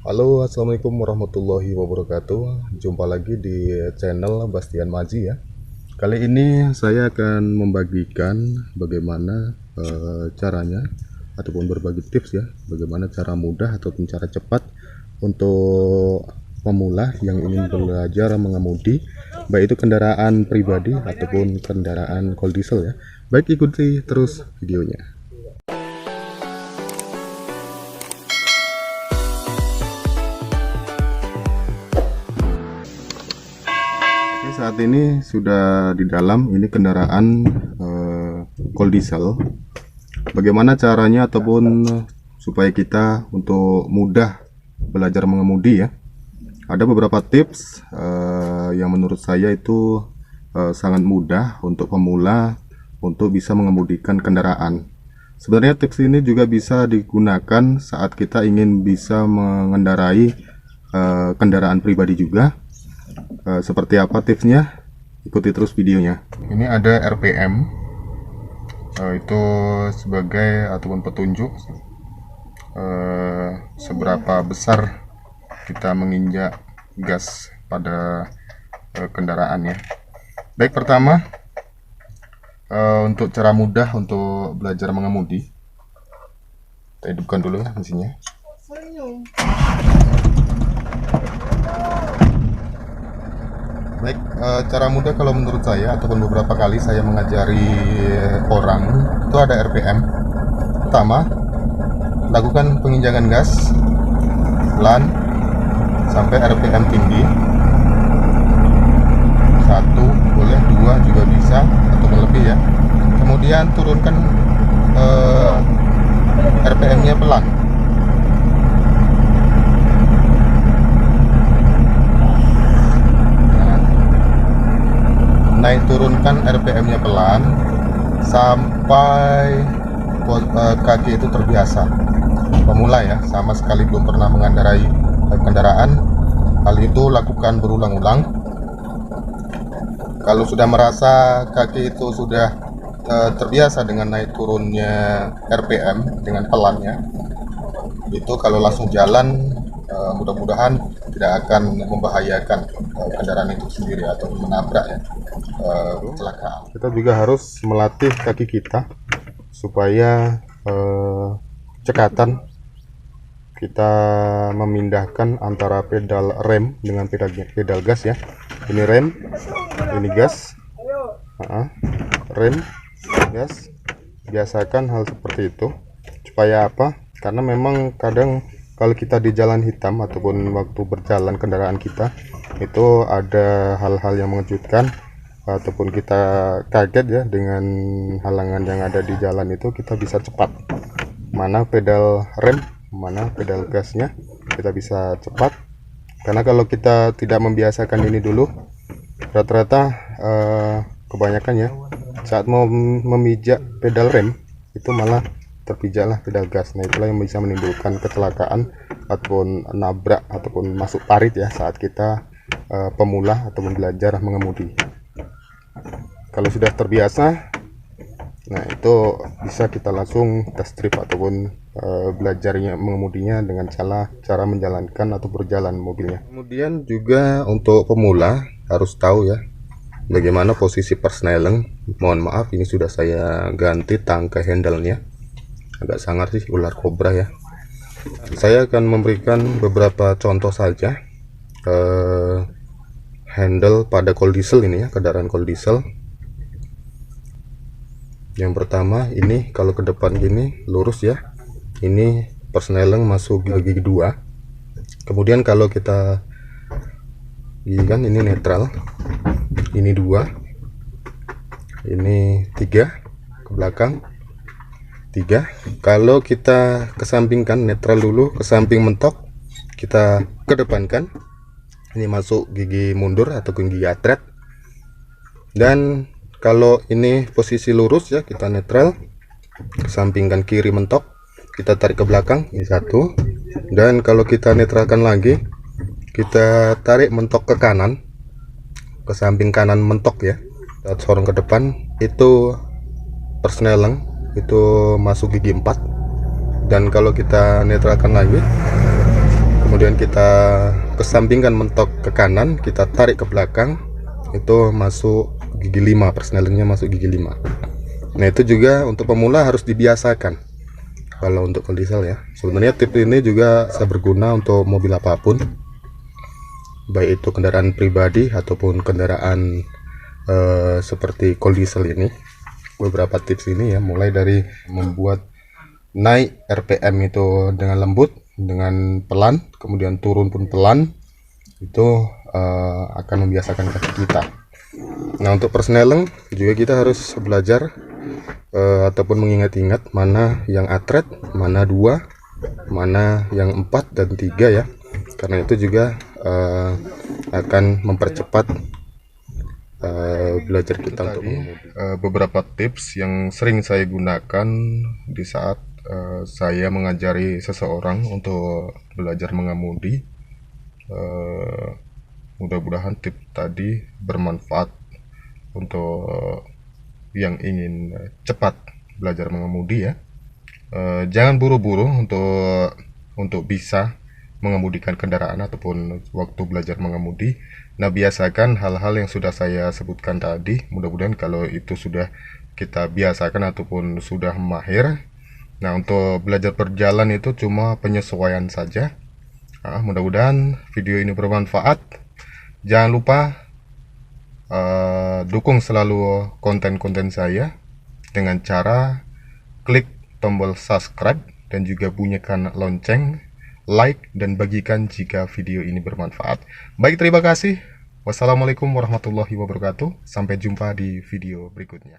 Halo, assalamualaikum warahmatullahi wabarakatuh. Jumpa lagi di channel Bastian Maji ya. Kali ini saya akan membagikan bagaimana caranya ataupun berbagi tips ya, bagaimana cara mudah ataupun cara cepat untuk pemula yang ingin belajar mengemudi, baik itu kendaraan pribadi ataupun kendaraan cold diesel ya. Baik, ikuti terus videonya. Saat ini sudah di dalam ini kendaraan cold diesel. Bagaimana caranya ataupun supaya kita untuk mudah belajar mengemudi ya. Ada beberapa tips yang menurut saya itu sangat mudah untuk pemula untuk bisa mengemudikan kendaraan. Sebenarnya tips ini juga bisa digunakan saat kita ingin bisa mengendarai kendaraan pribadi juga. Seperti apa tipsnya? Ikuti terus videonya. Ini ada RPM, itu sebagai ataupun petunjuk seberapa besar kita menginjak gas pada kendaraan ya. Baik, pertama untuk cara mudah untuk belajar mengemudi, kita hidupkan dulu ya mesinnya. Baik, cara mudah kalau menurut saya ataupun beberapa kali saya mengajari orang itu ada RPM. Pertama, lakukan penginjakan gas pelan sampai RPM tinggi. 1 boleh, 2 juga bisa ataupun lebih ya. Kemudian turunkan RPM-nya pelan. Naik turunkan RPM-nya pelan sampai kaki itu terbiasa. Pemula ya, sama sekali belum pernah mengendarai kendaraan, hal itu lakukan berulang-ulang. Kalau sudah merasa kaki itu sudah terbiasa dengan naik turunnya RPM dengan pelannya, itu kalau langsung jalan mudah-mudahan tidak akan membahayakan kendaraan itu sendiri atau menabrak ya, kecelakaan. Kita juga harus melatih kaki kita supaya cekatan kita memindahkan antara pedal rem dengan pedal gas ya. Ini rem, ini gas, rem, gas. Biasakan hal seperti itu supaya apa? Karena memang kadang kalau kita di jalan hitam ataupun waktu berjalan kendaraan kita itu ada hal-hal yang mengejutkan ataupun kita kaget ya dengan halangan yang ada di jalan, itu kita bisa cepat mana pedal rem mana pedal gasnya, kita bisa cepat. Karena kalau kita tidak membiasakan ini dulu, rata-rata kebanyakan ya saat mau memijak pedal rem itu malah terpijaklah pedal gas. Nah, itulah yang bisa menimbulkan kecelakaan ataupun nabrak ataupun masuk parit ya saat kita pemula ataupun belajar mengemudi. Kalau sudah terbiasa, nah itu bisa kita langsung test trip ataupun belajarnya mengemudinya dengan cara menjalankan atau berjalan mobilnya. Kemudian juga untuk pemula harus tahu ya bagaimana posisi persneling. Mohon maaf, ini sudah saya ganti tangkai handle-nya. Agak sangar sih, ular kobra ya. Saya akan memberikan beberapa contoh saja handle pada cold diesel ini ya, kendaraan cold diesel. Yang pertama ini kalau ke depan gini lurus ya, ini persneling masuk gigi 2. Kemudian kalau kita gini kan ini netral, ini 2, ini 3 ke belakang, 3. Kalau kita kesampingkan, netral dulu, ke samping mentok, kita kedepankan, ini masuk gigi mundur atau gigi atret. Dan kalau ini posisi lurus ya, kita netral, kesampingkan kiri mentok, kita tarik ke belakang, ini 1. Dan kalau kita netralkan lagi, kita tarik mentok ke kanan, ke samping kanan mentok ya, kita sorong ke depan, itu persneling itu masuk gigi 4. Dan kalau kita netralkan lagi, kemudian kemudian kita kesampingkan mentok ke kanan, kita tarik ke belakang, itu masuk gigi 5, persnelingnya masuk gigi 5. Nah itu juga untuk pemula harus dibiasakan kalau untuk full diesel ya. Sebenarnya tip ini juga saya berguna untuk mobil apapun, baik itu kendaraan pribadi ataupun kendaraan seperti cold diesel ini. Beberapa tips ini ya, mulai dari membuat naik RPM itu dengan lembut, dengan pelan, kemudian turun pun pelan, itu akan membiasakan kaki kita. Nah untuk persneleng juga kita harus belajar ataupun mengingat-ingat mana yang atret, mana 2, mana yang 4 dan 3 ya, karena itu juga akan mempercepat belajar kita untuk mengemudi. Beberapa tips yang sering saya gunakan di saat saya mengajari seseorang untuk belajar mengemudi. Mudah-mudahan tips tadi bermanfaat untuk yang ingin cepat belajar mengemudi ya. Jangan buru-buru untuk bisa mengemudikan kendaraan ataupun waktu belajar mengemudi. Nah, biasakan hal-hal yang sudah saya sebutkan tadi. Mudah-mudahan kalau itu sudah kita biasakan ataupun sudah mahir. Nah, untuk belajar berjalan itu cuma penyesuaian saja. Mudah-mudahan video ini bermanfaat. Jangan lupa dukung selalu konten-konten saya dengan cara klik tombol subscribe dan juga bunyikan lonceng, like, dan bagikan jika video ini bermanfaat. Baik, terima kasih. Wassalamualaikum warahmatullahi wabarakatuh. Sampai jumpa di video berikutnya.